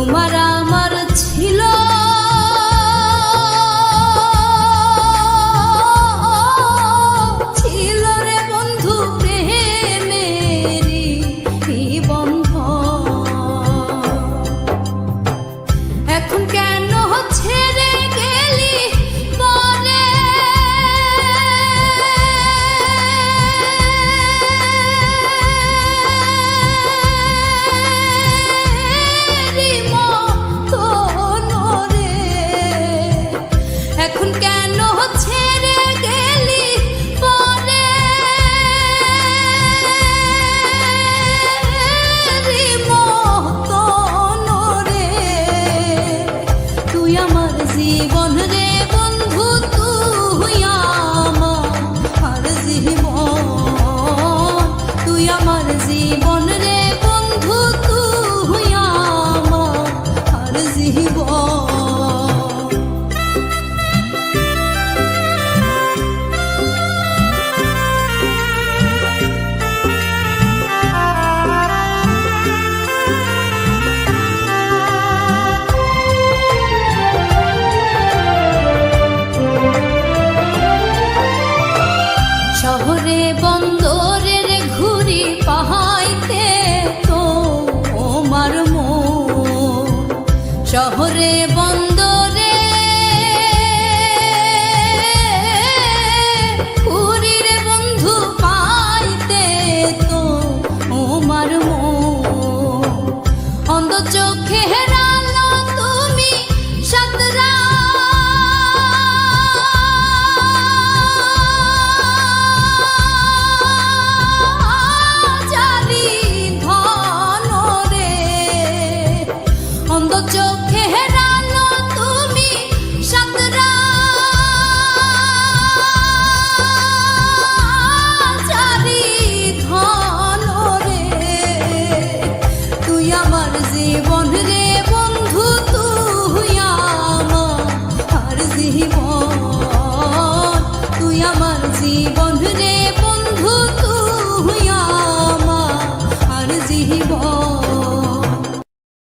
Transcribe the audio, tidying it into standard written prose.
তোমার আমার ছিল ছিল রে বন্ধু প্রেমেরই বন্ধন। এখন কেন ছেড়ে গেলি পরে এখন কেন ছেড়ে গেলি পরে মতন রে তুই আমার জীবন রে বন্ধু তুই আমার জীবন তুই আমার জীবন রে বন্ধু তুই আমার জীবন। শহরে বন্দরের ঘুরি পাহাইতে তোমার মন শহরে বন্দরে ঘুরি রে বন্ধু পাইতে তোমার মন অন্ধ চোখে হেরালো তুমি সাতরা চোখে হেরানো তুমি সাতরা চারি ধন রে তুই আমার জীবন রে বন্ধু তুই আমার জীবন।